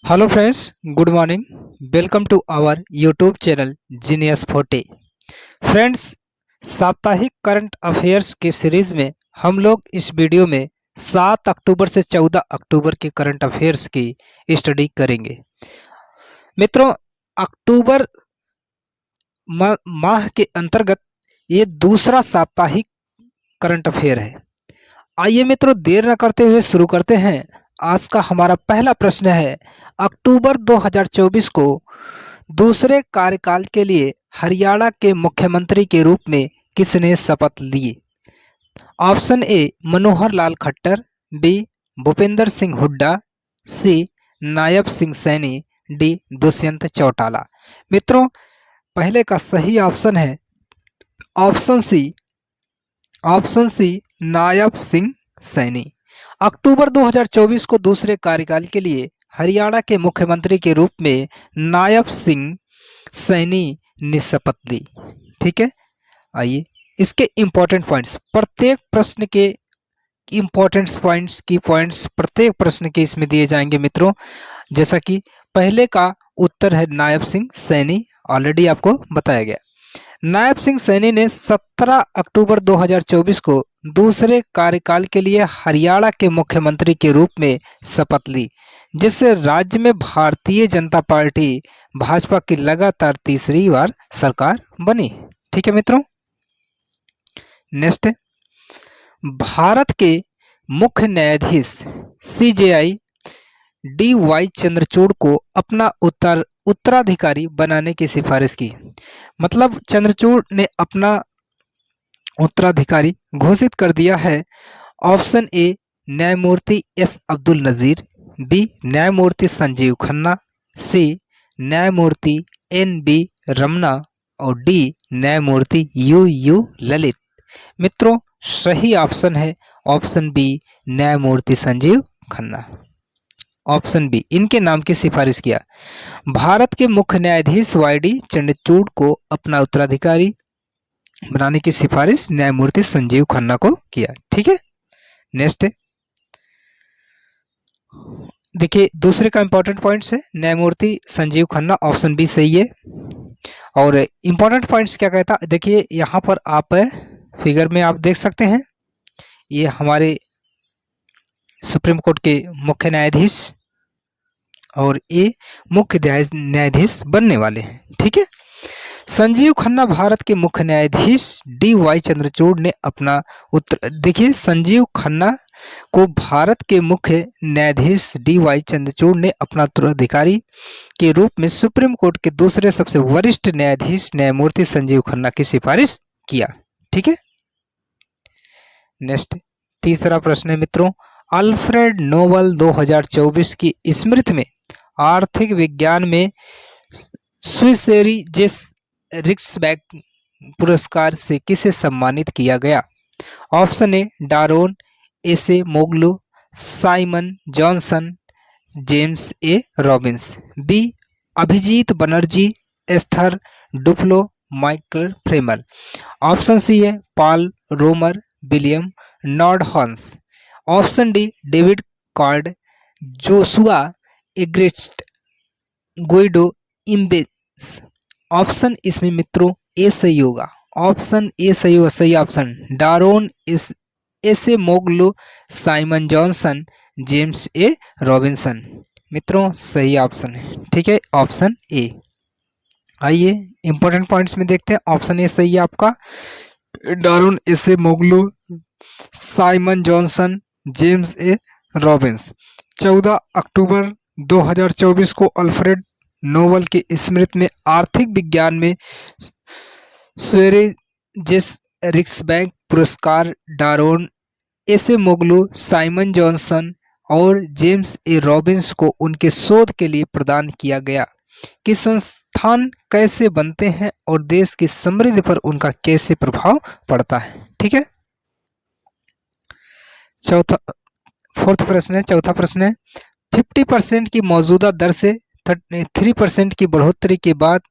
Hello friends, good morning. Welcome to our YouTube channel genius 40। Friends, साप्ताहिक current affairs के series में हम लोग इस वीडियो में 7 अक्टूबर से 14 अक्टूबर के करंट अफेयर्स की स्टडी करेंगे। मित्रों, अक्टूबर माह के अंतर्गत ये दूसरा साप्ताहिक करंट अफेयर है। आइए मित्रों, देर न करते हुए शुरू करते हैं। आज का हमारा पहला प्रश्न है, अक्टूबर 2024 को दूसरे कार्यकाल के लिए हरियाणा के मुख्यमंत्री के रूप में किसने शपथ ली? Option A Manohar Lal Khattar, B Bhupinder Singh Hooda, C Nayab Singh Saini, D Dushyant Chautala. मित्रों, पहले का सही ऑप्शन है ऑप्शन सी नायब सिंह सैनी। अक्टूबर 2024 को दूसरे कार्यकाल के लिए हरियाणा के मुख्यमंत्री के रूप में नायब सिंह सैनी ने शपथ ली। ठीक है, आइए इसके इंपॉर्टेंट पॉइंट्स, प्रत्येक प्रश्न के इंपॉर्टेंट पॉइंट्स की पॉइंट्स प्रत्येक प्रश्न के इसमें दिए जाएंगे मित्रों। जैसा कि पहले का उत्तर है नायब सिंह सैनी, ऑलरेडी आपको बताया गया। नायब सिंह सैनी ने 17 अक्टूबर 2024 को दूसरे कार्यकाल के लिए हरियाणा के मुख्यमंत्री के रूप में शपथ ली, जिससे राज्य में भारतीय जनता पार्टी भाजपा की लगातार तीसरी बार सरकार बनी। ठीक है मित्रों, नेक्स्ट है, भारत के मुख्य न्यायाधीश CJI DY चंद्रचूड़ को अपना उत्तराधिकारी बनाने की सिफारिश की। मतलब चंद्रचूड़ ने अपना उत्तराधिकारी घोषित कर दिया है। ऑप्शन ए न्यायमूर्ति S अब्दुल नज़ीर, बी न्यायमूर्ति संजीव खन्ना, सी न्यायमूर्ति NB रमना और डी न्यायमूर्ति UU ललित। मित्रों, सही ऑप्शन है ऑप्शन बी न्यायमूर्ति संजीव खन्ना। ऑप्शन बी, इनके नाम की सिफारिश किया। भारत के मुख्य न्यायाधीश YD चंद्रचूड़ को अपना उत्तराधिकारी बनाने की सिफारिश न्यायमूर्ति संजीव खन्ना को किया। ठीक है, नेक्स्ट है, देखिए दूसरे का इंपॉर्टेंट पॉइंट्स है न्यायमूर्ति संजीव खन्ना, ऑप्शन बी सही है। और इंपॉर्टेंट पॉइंट्स क्या कहता, देखिए यहाँ पर आप फिगर में आप देख सकते हैं, ये हमारे सुप्रीम कोर्ट के मुख्य न्यायाधीश और ये मुख्य न्यायाधीश बनने वाले हैं। ठीक है, संजीव खन्ना भारत के मुख्य न्यायाधीश DY चंद्रचूड़ ने अपना देखिए संजीव खन्ना को भारत के मुख्य न्यायाधीश DY चंद्रचूड़ ने अपना उत्तराधिकारी के रूप में सुप्रीम कोर्ट के दूसरे सबसे वरिष्ठ न्यायाधीश न्यायमूर्ति संजीव खन्ना की सिफारिश किया। ठीक है, नेक्स्ट तीसरा प्रश्न है मित्रों, अल्फ्रेड नोबेल 2024 की स्मृति में आर्थिक विज्ञान में स्विसेरी जेस रिक्सबैक पुरस्कार से किसे सम्मानित किया गया? Option A Daron Acemoglu, Simon Johnson, James A Robins, B Abhijit Banerjee, Esther Duflo, Michael Kremer. Option C है Paul Romer, William Nordhaus. Option D David Card, Joshua Angrist, Guido Imbens. Option इसमें मित्रों ए सही होगा, ऑप्शन ए सही होगा, सही option Daron Acemoglu, Simon Johnson, James A Robinson. मित्रों सही ऑप्शन है। ठीक है, ऑप्शन ए। आइए इंपॉर्टेंट पॉइंट्स में देखते हैं, ऑप्शन ए सही है आपका, Daron Acemoglu, Simon Johnson, James A Robins. 14 अक्टूबर 2024 को अल्फ्रेड नोबेल की स्मृति में आर्थिक विज्ञान में स्वेरेजेस रिक्सबैक पुरस्कार डारोन एसे मोगलू, साइमन जॉनसन और जेम्स ए रॉबिन्स को उनके शोध के लिए प्रदान किया गया कि संस्थान कैसे बनते हैं और देश की समृद्धि पर उनका कैसे प्रभाव पड़ता है। ठीक है, चौथा प्रश्न है 50% की मौजूदा दर से 3% की बढ़ोतरी के बाद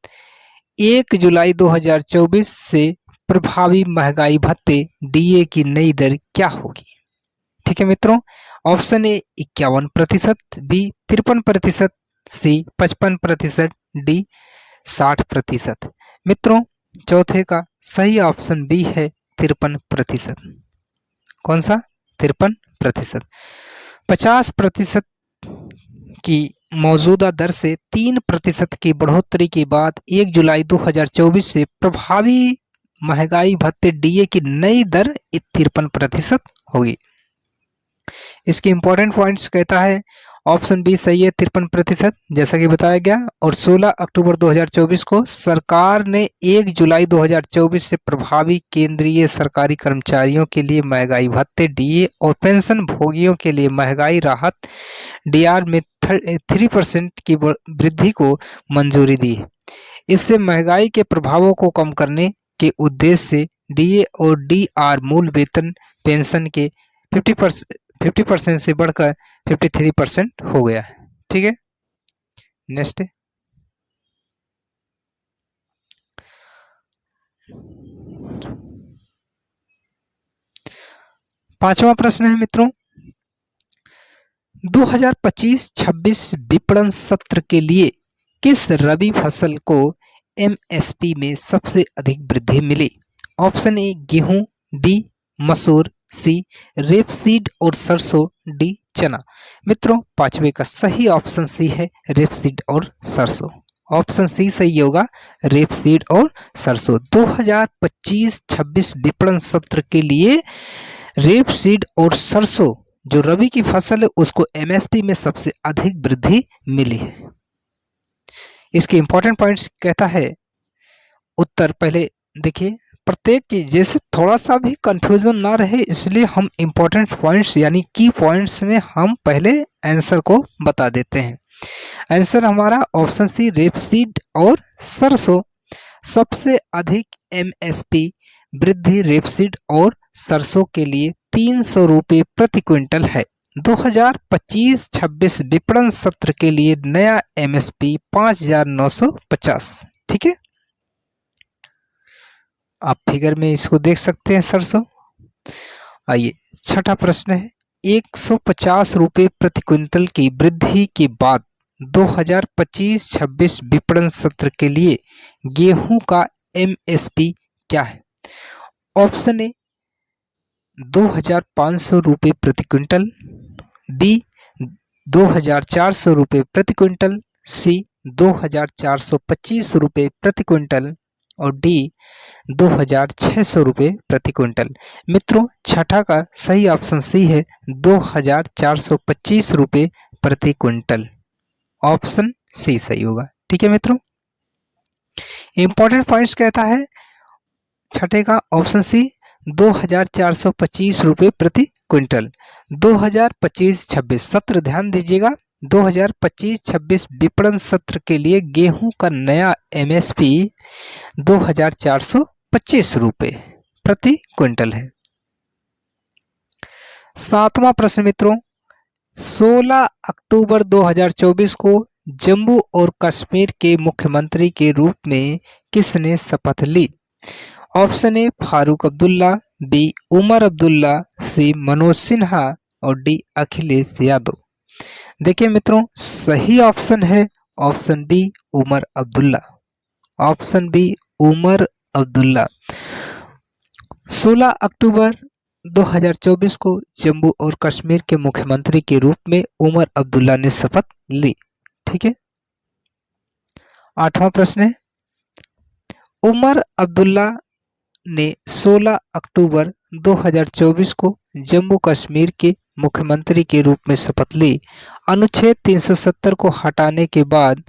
1 जुलाई 2024 से प्रभावी महंगाई भत्ते DA की नई दर क्या होगी? ठीक है मित्रों, option A 51%, B 53%, C 55%, D 60%। मित्रों, चौथे का सही ऑप्शन बी है 53%। कौन सा? 53%। 50% की मौजूदा दर से 3% की बढ़ोतरी के बाद 1 जुलाई 2024 से प्रभावी महंगाई भत्ते डीए की नई दर 53% होगी। इसके इंपॉर्टेंट पॉइंट्स कहता है ऑप्शन बी सही है 53%, जैसा कि बताया गया। और 16 अक्टूबर 2024 को सरकार ने 1 जुलाई 2024 से प्रभावी केंद्रीय सरकारी कर्मचारियों के लिए महंगाई भत्ते डीए और पेंशन भोगियों के लिए महंगाई राहत डीआर में 3% की वृद्धि को मंजूरी दी है। इससे महंगाई के प्रभावों को कम करने के उद्देश्य से डीए और डीआर मूल वेतन पेंशन के 50% से बढ़कर 53% हो गया है। ठीक है, नेक्स्ट। पांचवा प्रश्न है मित्रों, 2025-26 विपणन सत्र के लिए किस रबी फसल को एमएसपी में सबसे अधिक वृद्धि मिली? ऑप्शन ए गेहूं, बी मसूर, सी रेपसीड और सरसों, डी चना। मित्रों, पांचवे का सही ऑप्शन सी है रेपसीड और सरसों। ऑप्शन सी सही होगा, रेपसीड और सरसों। 2025-26 विपणन सत्र के लिए रेपसीड और सरसों जो रबी की फसल है उसको एमएसपी में सबसे अधिक वृद्धि मिली है। इसके इंपॉर्टेंट पॉइंट्स कहता है उत्तर पहले देखिए, प्रत्येक चीज जैसे थोड़ा सा भी कंफ्यूजन ना रहे इसलिए हम इंपॉर्टेंट पॉइंट्स यानी की पॉइंट्स में हम पहले आंसर को बता देते हैं। आंसर हमारा ऑप्शन सी रेपसीड और सरसों। सबसे अधिक एमएसपी वृद्धि रेपसीड और सरसों के लिए 300 रुपये प्रति क्विंटल है। 2025-26 विपणन सत्र के लिए नया एमएसपी 5,950। ठीक है, आप फिगर में इसको देख सकते हैं सरसों। आइए छठा प्रश्न है, 150 रुपये प्रति क्विंटल की वृद्धि के बाद 2025-26 विपणन सत्र के लिए गेहूं का एमएसपी क्या है? ऑप्शन ए 2,500 रुपये प्रति क्विंटल, बी 2,400 रुपये प्रति क्विंटल, सी 2,425 रुपये प्रति क्विंटल और डी 2,600 रुपये प्रति क्विंटल। मित्रों, छठा का सही ऑप्शन सी है 2,425 रुपये प्रति क्विंटल। ऑप्शन सी सही होगा। ठीक है मित्रों, इंपॉर्टेंट पॉइंट्स कहता है छठे का ऑप्शन सी 2,425 रुपये प्रति क्विंटल। 2025-26 सत्र ध्यान दीजिएगा, 2025-26 विपणन सत्र के लिए गेहूं का नया एमएसपी 2,425 रुपये प्रति क्विंटल है। सातवां प्रश्न मित्रों, 16 अक्टूबर 2024 को जम्मू और कश्मीर के मुख्यमंत्री के रूप में किसने शपथ ली? Option A Farooq Abdullah, B Omar Abdullah, C Manoj Sinha और डी अखिलेश यादव। देखिए मित्रों, सही ऑप्शन है option B Omar Abdullah. Option B Omar Abdullah. 16 अक्टूबर 2024 को जम्मू और कश्मीर के मुख्यमंत्री के रूप में उमर अब्दुल्ला ने शपथ ली। ठीक है, आठवां प्रश्न है, उमर अब्दुल्ला ने 16 अक्टूबर 2024 को जम्मू कश्मीर के मुख्यमंत्री के रूप में शपथ ली। अनुच्छेद 370 को हटाने के बाद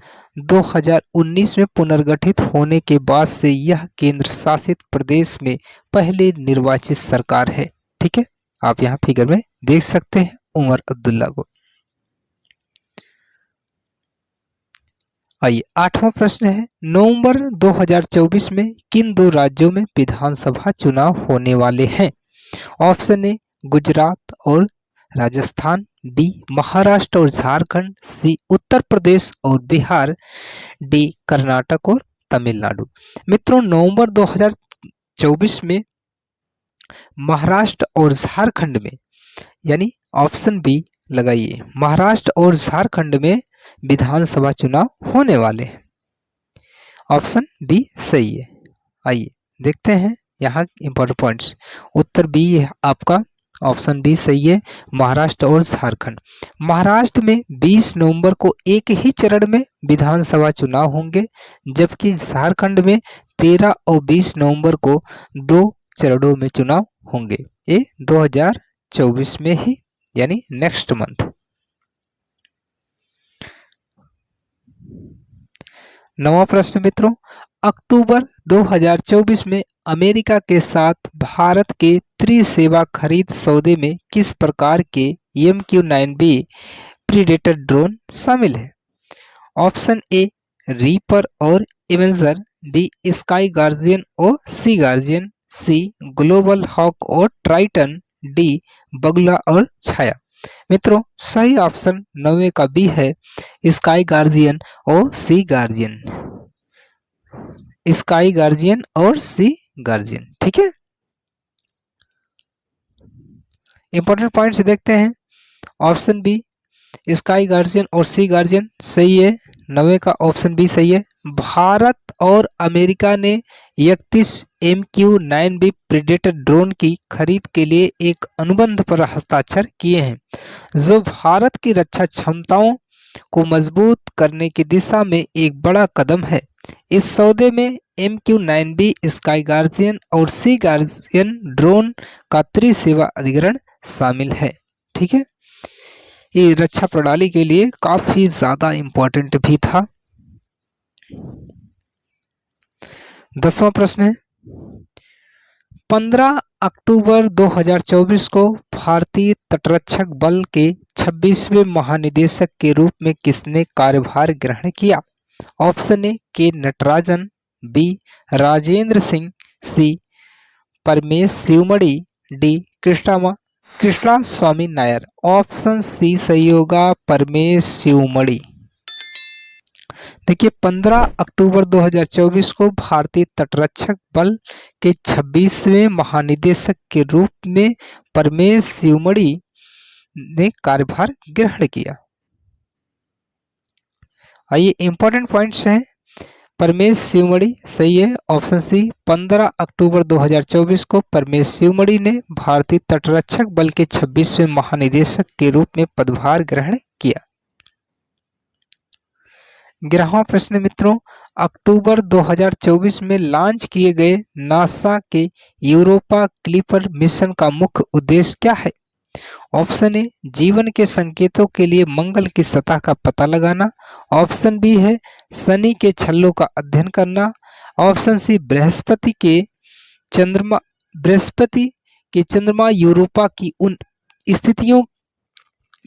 2019 में पुनर्गठित होने के बाद से यह केंद्र शासित प्रदेश में पहले निर्वाचित सरकार है। ठीक है, आप यहाँ फिगर में देख सकते हैं उमर अब्दुल्ला को। आइए आठवां प्रश्न है, नवंबर 2024 में किन दो राज्यों में विधानसभा चुनाव होने वाले हैं? ऑप्शन ए गुजरात और राजस्थान, बी महाराष्ट्र और झारखंड, सी उत्तर प्रदेश और बिहार, डी कर्नाटक और तमिलनाडु। मित्रों, नवंबर 2024 में महाराष्ट्र और झारखंड में, यानी ऑप्शन बी लगाइए, महाराष्ट्र और झारखंड में विधानसभा चुनाव होने वाले हैं। ऑप्शन बी सही है। आइए देखते हैं यहाँ इंपॉर्टेंट पॉइंट्स। उत्तर बी है आपका, ऑप्शन बी सही है, महाराष्ट्र और झारखंड। महाराष्ट्र में 20 नवंबर को एक ही चरण में विधानसभा चुनाव होंगे, जबकि झारखंड में 13 और 20 नवंबर को 2 चरणों में चुनाव होंगे। ये 2024 में ही, यानी नेक्स्ट मंथ। नवा प्रश्न मित्रों, अक्टूबर 2024 में अमेरिका के साथ भारत के त्रिसेवा खरीद सौदे में किस प्रकार के MQ-9B प्रीडेटर ड्रोन शामिल है? ऑप्शन ए रीपर और एवेंजर, बी स्काई गार्जियन और सी गार्जियन, सी ग्लोबल हॉक और ट्राइटन, डी बगुला और छाया। मित्रों सही ऑप्शन 9 का बी है, स्काई गार्जियन और सी गार्जियन। स्काई गार्जियन और सी गार्जियन, ठीक है। इंपॉर्टेंट पॉइंट्स देखते हैं। ऑप्शन बी स्काई गार्जियन और सी गार्जियन सही है, 9 का ऑप्शन बी सही है। भारत और अमेरिका ने 31 MQ-9B प्रीडेटर ड्रोन की खरीद के लिए एक अनुबंध पर हस्ताक्षर किए हैं, जो भारत की रक्षा क्षमताओं को मजबूत करने की दिशा में एक बड़ा कदम है। इस सौदे में MQ-9B स्काई गार्जियन और सी गार्जियन ड्रोन का त्रिसेवा अधिग्रहण शामिल है, ठीक है। ये रक्षा प्रणाली के लिए काफी ज्यादा इंपॉर्टेंट भी था। 10वां प्रश्न है, 15 अक्टूबर 2024 को भारतीय तटरक्षक बल के 26वें महानिदेशक के रूप में किसने कार्यभार ग्रहण किया? ऑप्शन ए के नटराजन, बी राजेंद्र सिंह, सी परमेश शिवमणि, डी कृष्णा स्वामी नायर। ऑप्शन सी सही होगा, परमेश शिवमणि। देखिए 15 अक्टूबर 2024 को भारतीय तटरक्षक बल के 26वें महानिदेशक के रूप में परमेश शिवमणि ने कार्यभार ग्रहण किया। आइए इंपॉर्टेंट पॉइंट्स हैं। परमेश शिवमणि सही है, ऑप्शन सी। 15 अक्टूबर 2024 को परमेश शिवमणि ने भारतीय तटरक्षक बल के 26वें महानिदेशक के रूप में पदभार ग्रहण किया। 11वां प्रश्न मित्रों, अक्टूबर 2024 में लॉन्च किए गए नासा के यूरोपा क्लिपर मिशन का मुख्य उद्देश्य क्या है? ऑप्शन ए जीवन के संकेतों के लिए मंगल की सतह का पता लगाना, ऑप्शन बी है शनि के छल्लों का अध्ययन करना, ऑप्शन सी बृहस्पति के चंद्रमा यूरोपा की उन स्थितियों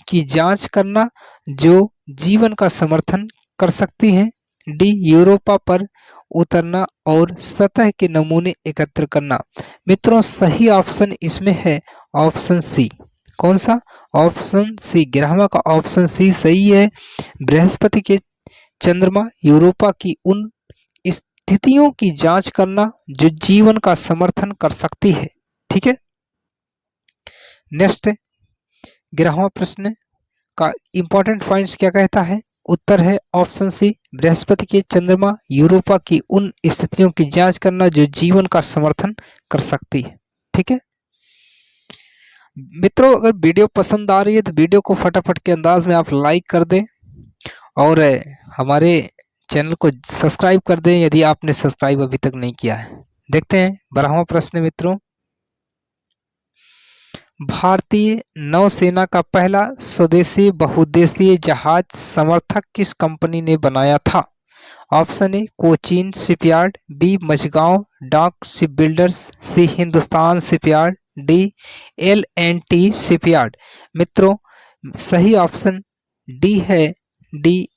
की जांच करना जो जीवन का समर्थन कर सकती हैं, डी यूरोपा पर उतरना और सतह के नमूने एकत्र करना। मित्रों सही ऑप्शन इसमें है ऑप्शन सी। कौन सा? Option C. 11वां का ऑप्शन सी सही है, बृहस्पति के चंद्रमा यूरोपा की उन स्थितियों की जांच करना जो जीवन का समर्थन कर सकती है, ठीक है। नेक्स्ट 11वां प्रश्न का इंपॉर्टेंट पॉइंट्स क्या कहता है? उत्तर है ऑप्शन सी, बृहस्पति के चंद्रमा यूरोपा की उन स्थितियों की जांच करना जो जीवन का समर्थन कर सकती है, ठीक है। मित्रों अगर वीडियो पसंद आ रही है तो वीडियो को फटाफट के अंदाज में आप लाइक कर दें और हमारे चैनल को सब्सक्राइब कर दें यदि आपने सब्सक्राइब अभी तक नहीं किया है। देखते हैं 12वां प्रश्न मित्रों, भारतीय नौसेना का पहला स्वदेशी बहुउद्देशीय जहाज समर्थक किस कंपनी ने बनाया था? Option A Cochin shipyard, B Mazagon dock ship builders, C Hindustan shipyard, D L&T shipyard. मित्रों सही ऑप्शन डी है, डी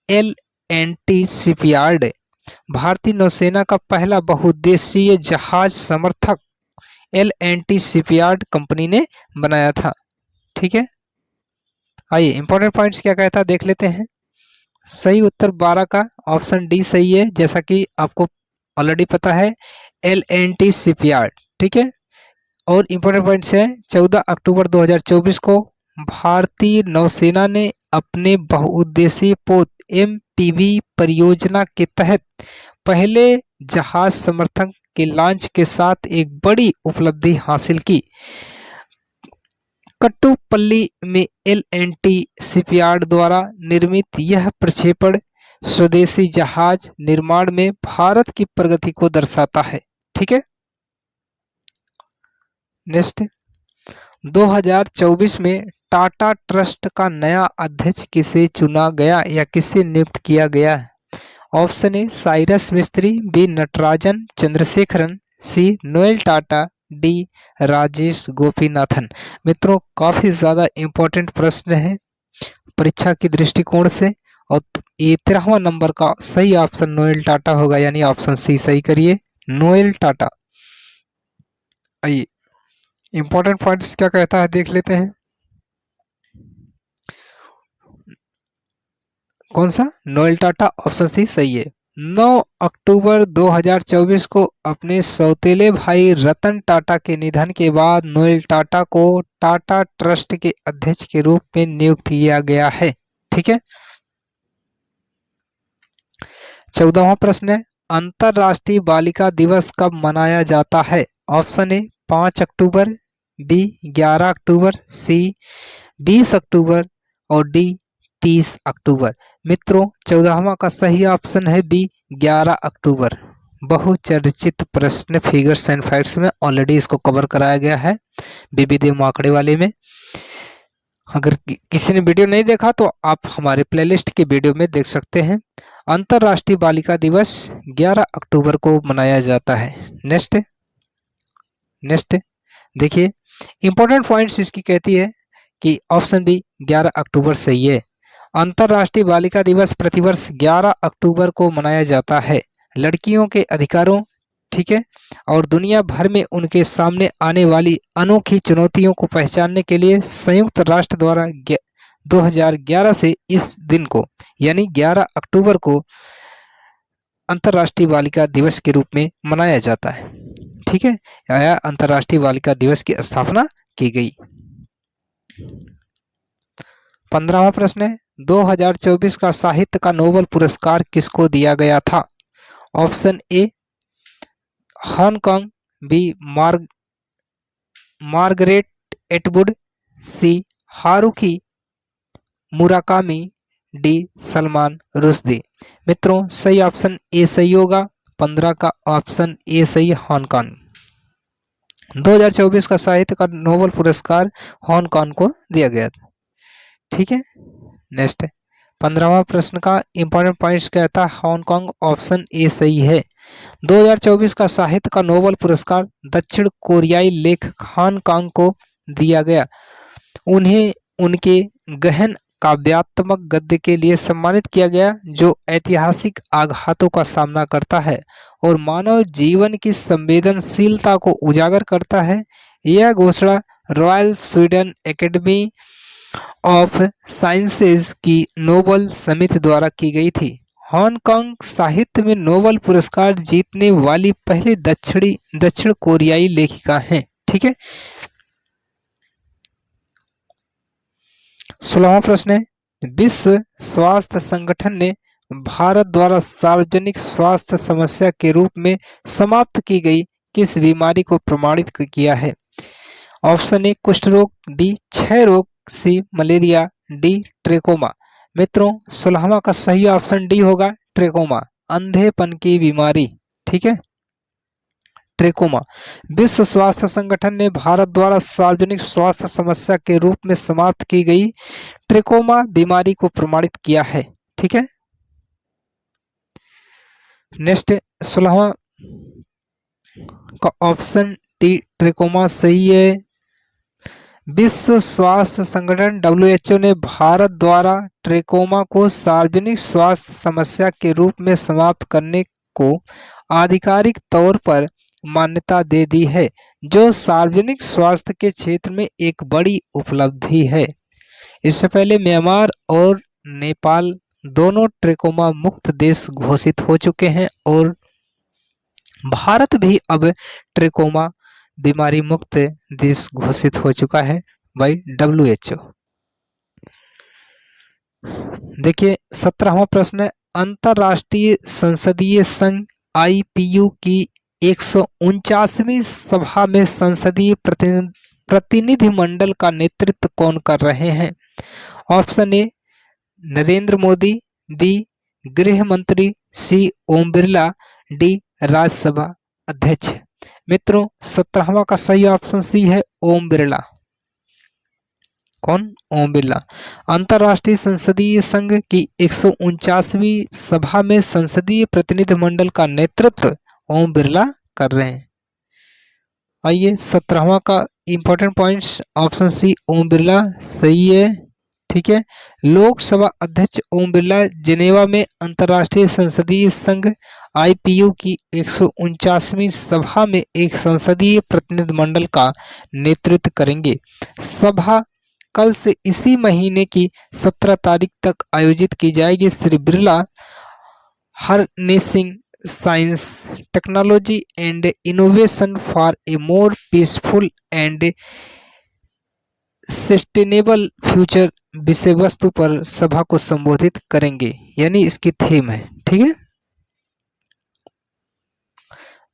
L&T शिपयार्ड। भारतीय नौसेना का पहला बहुउद्देशीय जहाज समर्थक L&T शिपयार्ड कंपनी ने बनाया था, ठीक है। आइए इंपॉर्टेंट पॉइंट्स क्या कहता है देख लेते हैं। सही उत्तर 12 का ऑप्शन डी सही है, जैसा कि आपको ऑलरेडी पता है L&T शिपयार्ड, ठीक है। और इंपॉर्टेंट पॉइंट्स है 14 अक्टूबर 2024 को भारतीय नौसेना ने अपने बहुउद्देशीय पोत MPV परियोजना के तहत पहले जहाज समर्थन के लॉन्च के साथ एक बड़ी उपलब्धि हासिल की। कट्टुपल्ली में L&T शिपयार्ड द्वारा निर्मित यह प्रक्षेपण स्वदेशी जहाज निर्माण में भारत की प्रगति को दर्शाता है। ठीक है, नेक्स्ट 2024 में टाटा ट्रस्ट का नया अध्यक्ष किसे चुना गया या किसे नियुक्त किया गया है? ऑप्शन ए साइरस मिस्त्री, बी नटराजन चंद्रशेखरन, सी नोएल टाटा, डी राजेश गोपीनाथन। मित्रों काफी ज्यादा इंपॉर्टेंट प्रश्न है परीक्षा की दृष्टिकोण से, और ये 13वां नंबर का सही ऑप्शन नोएल टाटा होगा, यानी ऑप्शन सी सही करिए, नोएल टाटा। आइए इंपॉर्टेंट पॉइंट्स क्या कहता है देख लेते हैं। कौन सा? नोएल टाटा, ऑप्शन सी सही है। 9 अक्टूबर 2024 को अपने सौतेले भाई रतन टाटा के निधन के बाद नोएल टाटा को टाटा ट्रस्ट के अध्यक्ष के रूप में नियुक्त किया गया है। ठीक है, 14वां प्रश्न है, अंतरराष्ट्रीय बालिका दिवस कब मनाया जाता है? ऑप्शन ए 5 अक्टूबर, बी 11 अक्टूबर, सी 20 अक्टूबर और डी 30 अक्टूबर। मित्रों 14वां का सही ऑप्शन है बी 11 अक्टूबर। बहुचर्चित प्रश्न फिगर्स एंड फैक्ट्स में ऑलरेडी इसको कवर कराया गया है बीबीदेव आंकड़े वाले में। अगर किसी ने वीडियो नहीं देखा तो आप हमारे प्लेलिस्ट के वीडियो में देख सकते हैं। अंतरराष्ट्रीय बालिका दिवस 11 अक्टूबर को मनाया जाता है। नेक्स्ट देखिए इंपॉर्टेंट पॉइंट्स इसकी कहती है कि ऑप्शन बी 11 अक्टूबर सही है। अंतरराष्ट्रीय बालिका दिवस प्रतिवर्ष 11 अक्टूबर को मनाया जाता है लड़कियों के अधिकारों, ठीक है, और दुनिया भर में उनके सामने आने वाली अनोखी चुनौतियों को पहचानने के लिए संयुक्त राष्ट्र द्वारा 2011 से इस दिन को यानी 11 अक्टूबर को अंतरराष्ट्रीय बालिका दिवस के रूप में मनाया जाता है। ठीक है, यह अंतरराष्ट्रीय बालिका दिवस की स्थापना की गई। 15वां प्रश्न है, 2024 का साहित्य का नोबेल पुरस्कार किसको दिया गया था? Option A Hong Kong, B Margaret Atwood, C Haruki Murakami, D Salman Rushdie. मित्रों सही ऑप्शन ए सही होगा, 15 का ऑप्शन ए सही, हांगकांग। 2024 का साहित्य का नोबेल पुरस्कार हांगकांग को दिया गया था। ठीक है, नेक्स्ट 15वां प्रश्न का इंपॉर्टेंट पॉइंट्स कहता है हांगकांग, ऑप्शन ए सही है। 2024 का साहित्य का नोबेल पुरस्कार दक्षिण कोरियाई लेखक हांगकांग को दिया गया। उन्हें उनके गहन काव्यात्मक गद्य के लिए सम्मानित किया गया जो ऐतिहासिक आघातों का सामना करता है और मानव जीवन की संवेदनशीलता को उजागर करता है। यह घोषणा royal Sweden academy of sciences की नोबेल समिति द्वारा की गई थी। हांगकांग साहित्य में नोबेल पुरस्कार जीतने वाली पहली दक्षिण कोरियाई लेखिका हैं। ठीक है, 16वां प्रश्न है, विश्व स्वास्थ्य संगठन ने भारत द्वारा सार्वजनिक स्वास्थ्य समस्या के रूप में समाप्त की गई किस बीमारी को प्रमाणित किया है? ऑप्शन ए कुष्ठ रोग, बी क्षय रोग, सी मलेरिया, डी ट्रेकोमा। मित्रों 16वां का सही ऑप्शन डी होगा, ट्रेकोमा, अंधेपन की बीमारी। ठीक है, ट्रेकोमा विश्व स्वास्थ्य संगठन ने भारत द्वारा सार्वजनिक स्वास्थ्य समस्या के रूप में समाप्त की गई ट्रेकोमा बीमारी को प्रमाणित किया है। ठीक है, नेक्स्ट 16वां का ऑप्शन डी ट्रेकोमा सही है। विश्व स्वास्थ्य संगठन WHO ने भारत द्वारा ट्रेकोमा को सार्वजनिक स्वास्थ्य समस्या के रूप में समाप्त करने को आधिकारिक तौर पर मान्यता दे दी है, जो सार्वजनिक स्वास्थ्य के क्षेत्र में एक बड़ी उपलब्धि है। इससे पहले म्यांमार और नेपाल दोनों ट्रेकोमा मुक्त देश घोषित हो चुके हैं और भारत भी अब ट्रेकोमा बीमारी मुक्त देश घोषित हो चुका है बाय WHO। देखिए 17वां प्रश्न है, अंतर्राष्ट्रीय संसदीय संघ IPU की 149वीं सभा में संसदीय प्रतिनिधिमंडल का नेतृत्व कौन कर रहे हैं? Option A Narendra Modi, B गृह मंत्री, सी ओम बिरला, डी राज्यसभा अध्यक्ष। मित्रों 17वां का सही ऑप्शन सी है ओम बिरला। कौन? ओम बिरला। अंतर्राष्ट्रीय संसदीय संघ की 149वीं सभा में संसदीय प्रतिनिधिमंडल का नेतृत्व ओम बिरला कर रहे हैं। आइए 17वां का important points, option C Om Birla सही है। ठीक है, लोकसभा अध्यक्ष ओम बिरला जिनेवा में अंतर्राष्ट्रीय संसदीय संघ IPU की 149वीं सभा में एक संसदीय प्रतिनिधिमंडल का नेतृत्व करेंगे। सभा कल से इसी महीने की 17 तारीख तक आयोजित की जाएगी। Shri Birla harnessing science technology and innovation for a more peaceful and sustainable future विषय वस्तु पर सभा को संबोधित करेंगे, यानी इसकी थीम है। ठीक है,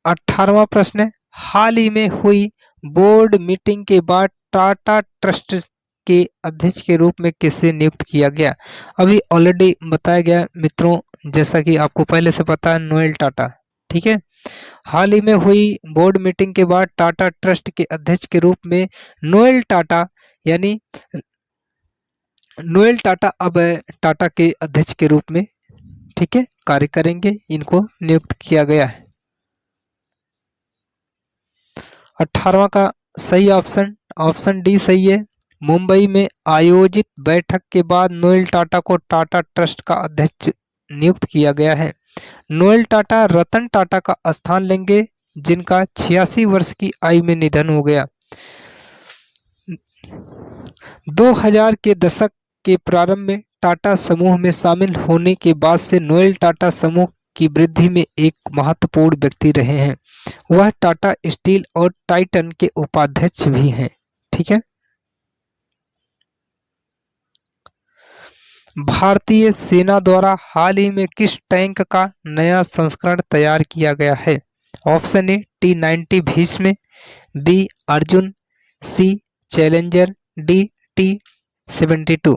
18वां प्रश्न है, हाल ही में हुई बोर्ड मीटिंग के बाद टाटा ट्रस्ट के अध्यक्ष के रूप में किसे नियुक्त किया गया? अभी ऑलरेडी बताया गया मित्रों, जैसा कि आपको पहले से पता है, नोएल टाटा। ठीक है, हाल ही में हुई बोर्ड मीटिंग के बाद टाटा ट्रस्ट के अध्यक्ष के रूप में नोएल टाटा, यानी नोएल टाटा अब टाटा के अध्यक्ष के रूप में, ठीक है, कार्य करेंगे। इनको नियुक्त किया गया है। 18वां का सही ऑप्शन डी सही है। मुंबई में आयोजित बैठक के बाद नोएल टाटा को टाटा ट्रस्ट का अध्यक्ष नियुक्त किया गया है। नोएल टाटा रतन टाटा का स्थान लेंगे, जिनका 86 वर्ष की आयु में निधन हो गया। 2000 के दशक के प्रारंभ में टाटा समूह में शामिल होने के बाद से नोएल टाटा समूह की वृद्धि में एक महत्वपूर्ण व्यक्ति रहे हैं। वह टाटा स्टील और टाइटन के उपाध्यक्ष भी हैं। ठीक है, भारतीय सेना द्वारा हाल ही में किस टैंक का नया संस्करण तैयार किया गया है? Option A T-90 Bhishma, B Arjun, C challenger, D T-72।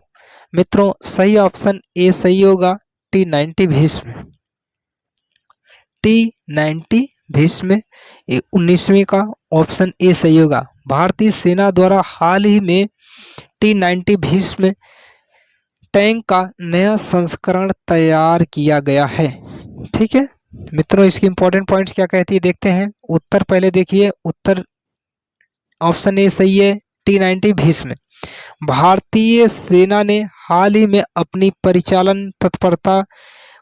मित्रों सही ऑप्शन ए सही होगा, T-90 भीष्म। T-90 भीष्म 19वीं का ऑप्शन ए सही होगा। भारतीय सेना द्वारा हाल ही में T-90 भीष्म टैंक का नया संस्करण तैयार किया गया है। ठीक है मित्रों, इसकी इंपॉर्टेंट पॉइंट्स क्या कहती है देखते हैं। उत्तर पहले देखिए, उत्तर ऑप्शन ए सही है, T-90 भीष्म। भारतीय सेना ने हाल ही में अपनी परिचालन तत्परता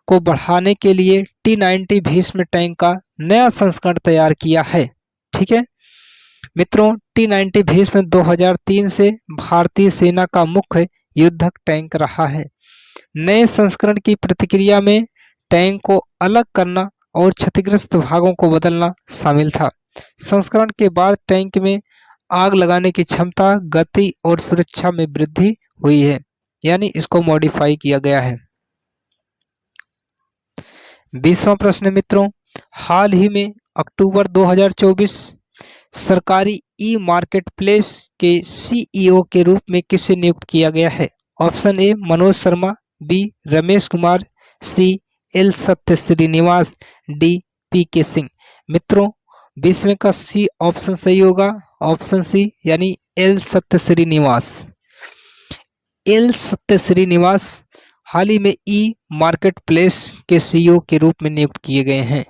को बढ़ाने के लिए T-90 भीष्म टैंक का नया संस्करण तैयार किया है। ठीक है मित्रों, T-90 भीष्म 2003 से भारतीय सेना का मुख्य युद्धक टैंक रहा है। नए संस्करण की प्रतिक्रिया में टैंक को अलग करना और क्षतिग्रस्त भागों को बदलना शामिल था। संस्करण के बाद टैंक में आग लगाने की क्षमता, गति और सुरक्षा में वृद्धि हुई है, यानी इसको मॉडिफाई किया गया है। 20वां प्रश्न मित्रों, हाल ही में अक्टूबर 2024 सरकारी ई मार्केट प्लेस के CEO के रूप में किसे नियुक्त किया गया है? Option A Manoj Sharma, B Ramesh Kumar, C L Satya Srinivas, D PK Singh. मित्रों 20वें का सी ऑप्शन सही होगा, ऑप्शन सी यानी एल सत्य श्रीनिवास। एल सत्य श्रीनिवास हाल ही में ई मार्केट प्लेस के CEO के रूप में नियुक्त किए गए हैं।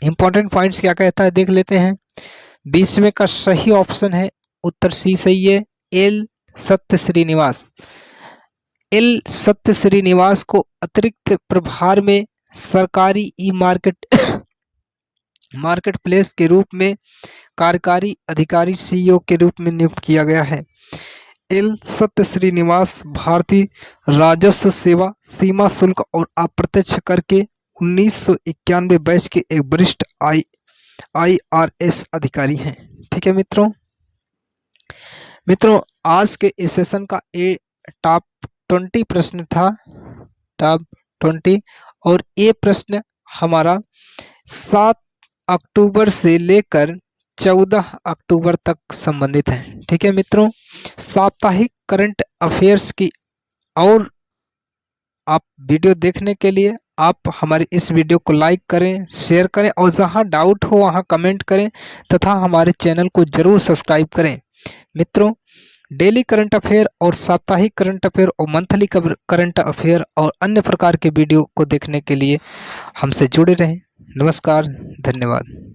इंपॉर्टेंट पॉइंट्स क्या कहता है देख लेते हैं। 20वें का सही ऑप्शन है, उत्तर सी सही है, एल सत्य श्रीनिवास। एल सत्य श्रीनिवास को अतिरिक्त प्रभार में सरकारी ई मार्केट प्लेस के रूप में कार्यकारी अधिकारी CEO के रूप में नियुक्त किया गया है। एल सत्य श्रीनिवास भारतीय राजस्व सेवा, सीमा शुल्क और अप्रत्यक्ष कर के 1991 बैच के एक वरिष्ठ IRS अधिकारी हैं। ठीक है मित्रों आज के इस सेशन का टॉप 20 प्रश्न था। टॉप 20। और ये प्रश्न हमारा 7 अक्टूबर से लेकर 14 अक्टूबर तक संबंधित है। ठीक है मित्रों, साप्ताहिक करंट अफेयर्स की और आप वीडियो देखने के लिए आप हमारे इस वीडियो को लाइक करें, शेयर करें और जहां डाउट हो वहां कमेंट करें तथा हमारे चैनल को जरूर सब्सक्राइब करें। मित्रों, डेली करंट अफेयर और साप्ताहिक करंट अफेयर और मंथली करंट अफेयर और अन्य प्रकार के वीडियो को देखने के लिए हमसे जुड़े रहें। नमस्कार, धन्यवाद।